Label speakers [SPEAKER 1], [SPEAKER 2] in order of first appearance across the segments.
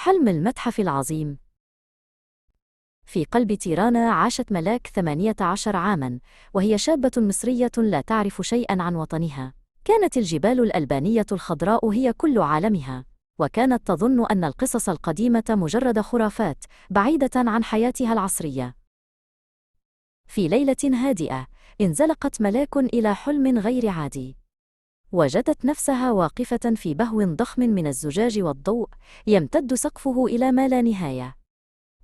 [SPEAKER 1] حلم المتحف العظيم. في قلب تيرانا عاشت ملاك 18 عاماً، وهي شابة مصرية لا تعرف شيئاً عن وطنها. كانت الجبال الألبانية الخضراء هي كل عالمها، وكانت تظن أن القصص القديمة مجرد خرافات بعيدة عن حياتها العصرية. في ليلة هادئة، انزلقت ملاك إلى حلم غير عادي. وجدت نفسها واقفة في بهو ضخم من الزجاج والضوء، يمتد سقفه إلى ما لا نهاية.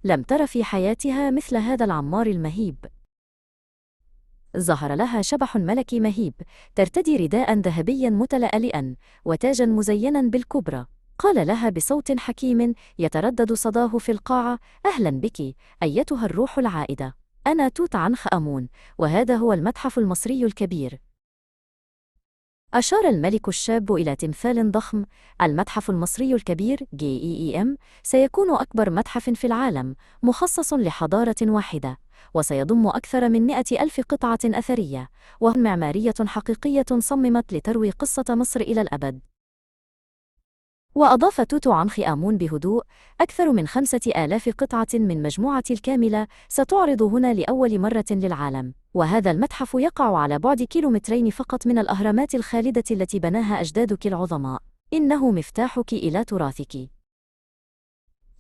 [SPEAKER 1] لم تر في حياتها مثل هذا العمار المهيب. ظهر لها شبح ملكي مهيب، ترتدي رداء ذهبيا متلألئا وتاجا مزينا بالكبرى. قال لها بصوت حكيم يتردد صداه في القاعة: أهلا بك أيتها الروح العائدة، أنا توت عنخ آمون، وهذا هو المتحف المصري الكبير. أشار الملك الشاب إلى تمثال ضخم. المتحف المصري الكبير GEEM سيكون أكبر متحف في العالم، مخصص لحضارة واحدة، وسيضم أكثر من 100,000 قطعة أثرية، ومعمارية حقيقية صممت لتروي قصة مصر إلى الأبد. وأضاف توت عنخ آمون بهدوء: أكثر من 5,000 قطعة من مجموعة الكاملة ستعرض هنا لأول مرة للعالم، وهذا المتحف يقع على بعد كيلومترين فقط من الأهرامات الخالدة التي بناها أجدادك العظماء. إنه مفتاحك إلى تراثك.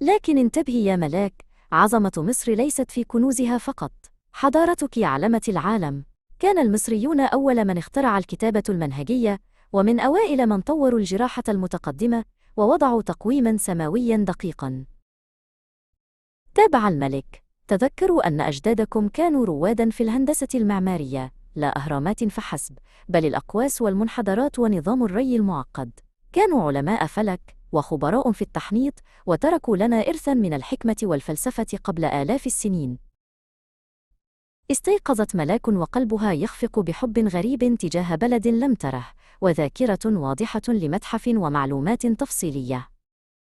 [SPEAKER 1] لكن انتبهي يا ملاك، عظمة مصر ليست في كنوزها فقط، حضارتك علمت العالم. كان المصريون أول من اخترع الكتابة المنهجية، ومن أوائل من طوروا الجراحة المتقدمة، ووضعوا تقويماً سماوياً دقيقاً. تابع الملك: تذكروا أن أجدادكم كانوا رواداً في الهندسة المعمارية، لا أهرامات فحسب، بل الأقواس والمنحدرات ونظام الري المعقد. كانوا علماء فلك وخبراء في التحنيط، وتركوا لنا إرثاً من الحكمة والفلسفة قبل آلاف السنين. استيقظت ملاك وقلبها يخفق بحب غريب تجاه بلد لم تره، وذاكرة واضحة لمتحف ومعلومات تفصيلية.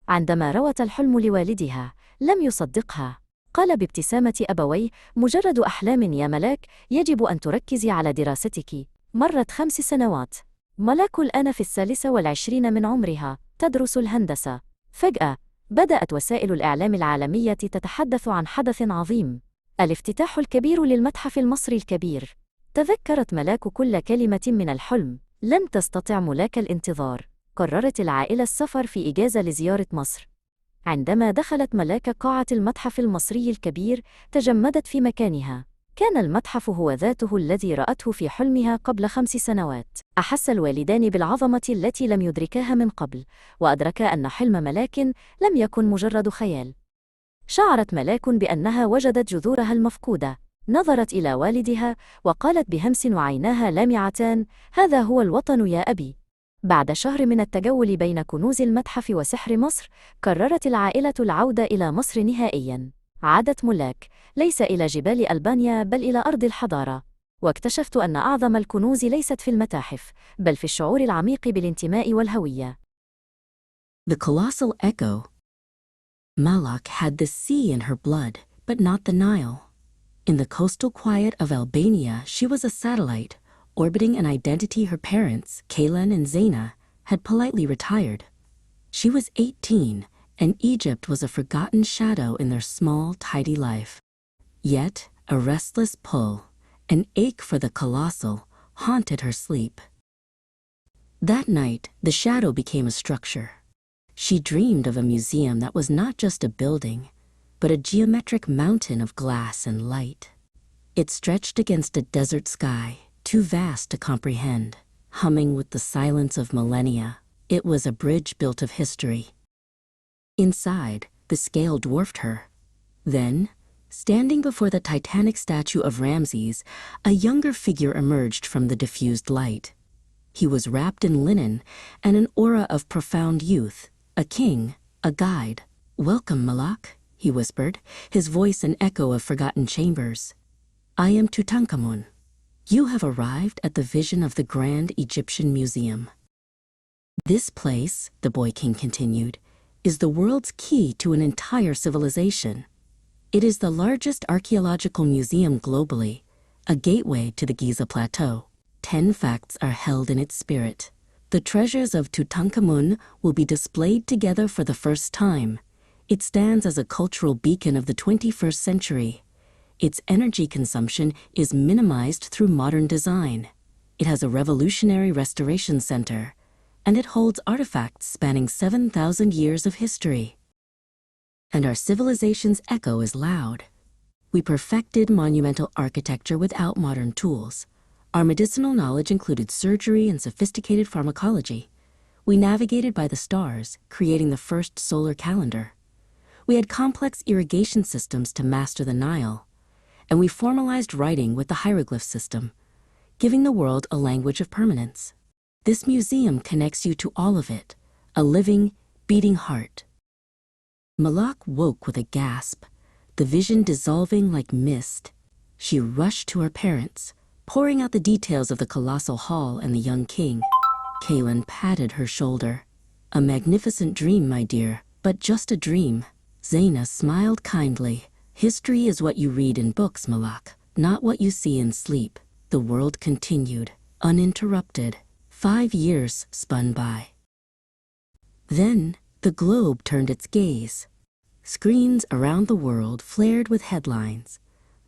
[SPEAKER 1] عندما روت الحلم لوالدها، لم يصدقها. قال بابتسامة أبويه: مجرد أحلام يا ملاك، يجب أن تركزي على دراستك. مرت 5 سنوات. ملاك الآن في 23 من عمرها، تدرس الهندسة. فجأة، بدأت وسائل الإعلام العالمية تتحدث عن حدث عظيم: الافتتاح الكبير للمتحف المصري الكبير. تذكرت ملاك كل كلمة من الحلم. لم تستطع ملاك الانتظار. قررت العائلة السفر في إجازة لزيارة مصر. عندما دخلت ملاك قاعة المتحف المصري الكبير، تجمدت في مكانها. كان المتحف هو ذاته الذي رأته في حلمها قبل 5 سنوات. أحس الوالدان بالعظمة التي لم يدركاها من قبل، وأدركا أن حلم ملاك لم يكن مجرد خيال. شعرت ملاك بأنها وجدت جذورها المفقودة. نظرت إلى والدها وقالت بهمس وعيناها لامعتان: هذا هو الوطن يا أبي. بعد شهر من التجول بين كنوز المتحف وسحر مصر، قررت العائلة العودة إلى مصر نهائياً. عادت ملاك ليس إلى جبال ألبانيا بل إلى أرض الحضارة. واكتشفت أن أعظم الكنوز ليست في المتاحف، بل في الشعور العميق بالانتماء والهوية.
[SPEAKER 2] The colossal echo. Malak had the sea in her blood, but not the Nile. In the coastal quiet of Albania, she was a satellite, orbiting an identity her parents, Kaylan and Zaina, had politely retired. She was 18, and Egypt was a forgotten shadow in their small, tidy life. Yet, a restless pull, an ache for the colossal, haunted her sleep. That night, the shadow became a structure. She dreamed of a museum that was not just a building, but a geometric mountain of glass and light. It stretched against a desert sky, too vast to comprehend, humming with the silence of millennia. It was a bridge built of history. Inside, the scale dwarfed her. Then, standing before the titanic statue of Ramses, a younger figure emerged from the diffused light. He was wrapped in linen and an aura of profound youth, a king, a guide. "Welcome, Malak," he whispered, his voice an echo of forgotten chambers. "I am Tutankhamun. You have arrived at the vision of the Grand Egyptian Museum. This place," the boy king continued, "is the world's key to an entire civilization. It is the largest archaeological museum globally, a gateway to the Giza Plateau. 10 facts are held in its spirit. The treasures of Tutankhamun will be displayed together for the first time, It stands as a cultural beacon of the 21st century. Its energy consumption is minimized through modern design. It has a revolutionary restoration center, and it holds artifacts spanning 7,000 years of history. And our civilization's echo is loud. We perfected monumental architecture without modern tools. Our medicinal knowledge included surgery and sophisticated pharmacology. We navigated by the stars, creating the first solar calendar. We had complex irrigation systems to master the Nile, and we formalized writing with the hieroglyph system, giving the world a language of permanence. This museum connects you to all of it, a living, beating heart. Malak woke with a gasp, the vision dissolving like mist. She rushed to her parents, pouring out the details of the colossal hall and the young king. Kaylin patted her shoulder. A magnificent dream, my dear, but just a dream. Zaina smiled kindly. History is what you read in books, Malak, not what you see in sleep. The world continued, uninterrupted. 5 years spun by. Then, the globe turned its gaze. Screens around the world flared with headlines.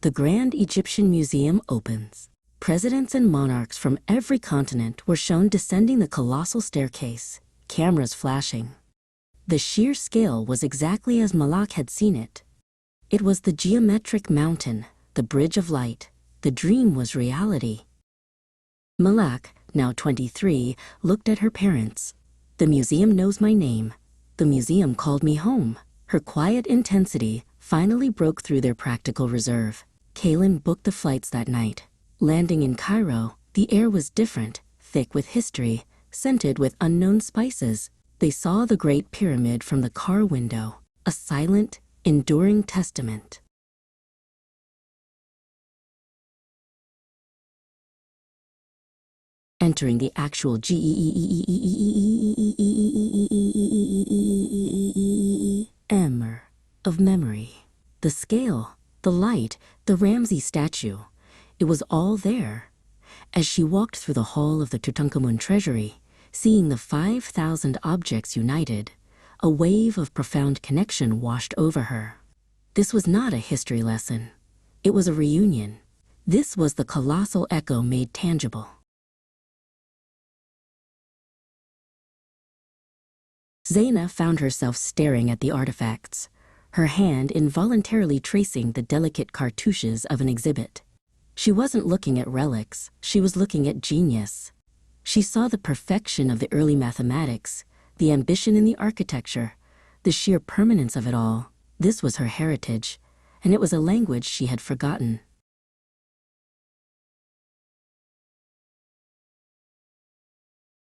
[SPEAKER 2] The Grand Egyptian Museum opens. Presidents and monarchs from every continent were shown descending the colossal staircase, cameras flashing. The sheer scale was exactly as Malak had seen it. It was the geometric mountain, the bridge of light. The dream was reality. Malak, now 23, looked at her parents. The museum knows my name. The museum called me home. Her quiet intensity finally broke through their practical reserve. Kaylin booked the flights that night. Landing in Cairo, the air was different, thick with history, scented with unknown spices. They saw the Great Pyramid from the car window, a silent, enduring testament. Entering the actual Emmer of memory. The scale, the light, the Ramses statue. It was all there. As she walked through the hall of the Tutankhamun treasury, seeing the 5,000 objects united, a wave of profound connection washed over her. This was not a history lesson. It was a reunion. This was the colossal echo made tangible. Zaina found herself staring at the artifacts, her hand involuntarily tracing the delicate cartouches of an exhibit. She wasn't looking at relics, she was looking at genius. She saw the perfection of the early mathematics, the ambition in the architecture, the sheer permanence of it all. This was her heritage, and it was a language she had forgotten.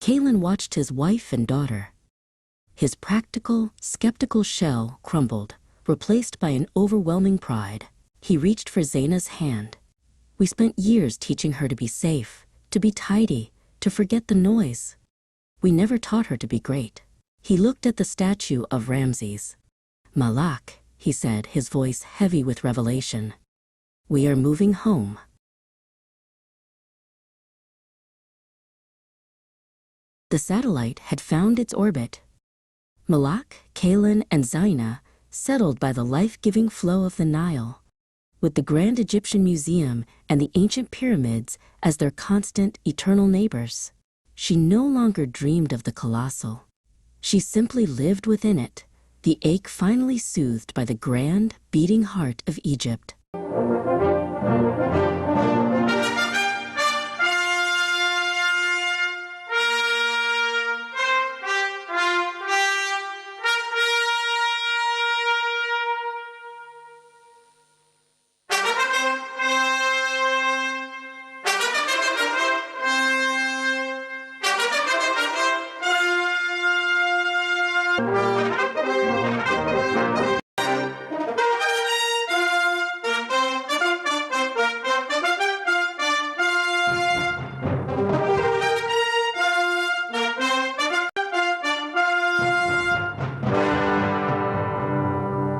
[SPEAKER 2] Kaylin watched his wife and daughter. His practical, skeptical shell crumbled, replaced by an overwhelming pride. He reached for Zaina's hand. We spent years teaching her to be safe, to be tidy, to forget the noise. We never taught her to be great. He looked at the statue of Ramses. Malak, he said, his voice heavy with revelation. We are moving home. The satellite had found its orbit. Malak, Kaylin, and Zaina settled by the life-giving flow of the Nile, with the Grand Egyptian Museum and the ancient pyramids as their constant, eternal neighbors. She no longer dreamed of the colossal. She simply lived within it, the ache finally soothed by the grand, beating heart of Egypt.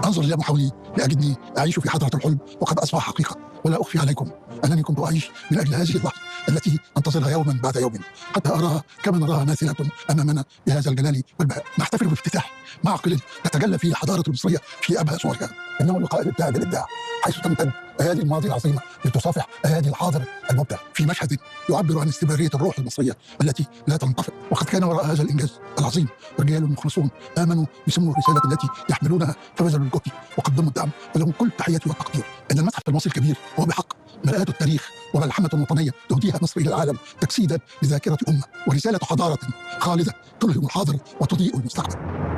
[SPEAKER 3] أنظر إلى ما حولي لأجدني أعيش في حضرة الحلم وقد أصبح حقيقة، ولا أخفي عليكم أنني كنت أعيش من أجل هذه اللحظة التي أنتظرها يوما بعد يوم حتى أراها كما نراها ماثلة أمامنا بهذا الجلال والبهاء. نحتفل بافتتاح معقل تتجلى فيه الحضارة المصرية في أبهى صورها، إنه لقاء الإبداع بالإبداع، حيث تمتد أيادي الماضي العظيمة لتصافح أيادي الحاضر المبدع في مشهد يعبر عن استمرارية الروح المصرية التي لا تنطفئ. وقد كان وراء هذا الإنجاز العظيم رجال مخلصون آمنوا بسمو الرسالة التي يحملونها فبذلوا الجهد وقدموا الدعم، ولهم كل التحية والتقدير. إن المتحف المصري الكبير هو بحق مرآة التاريخ وملحمة وطنية تهديها مصر إلى العالم، تجسيدا لذاكرة أمة ورسالة حضارة خالدة تلهم الحاضر وتضيء المستقبل.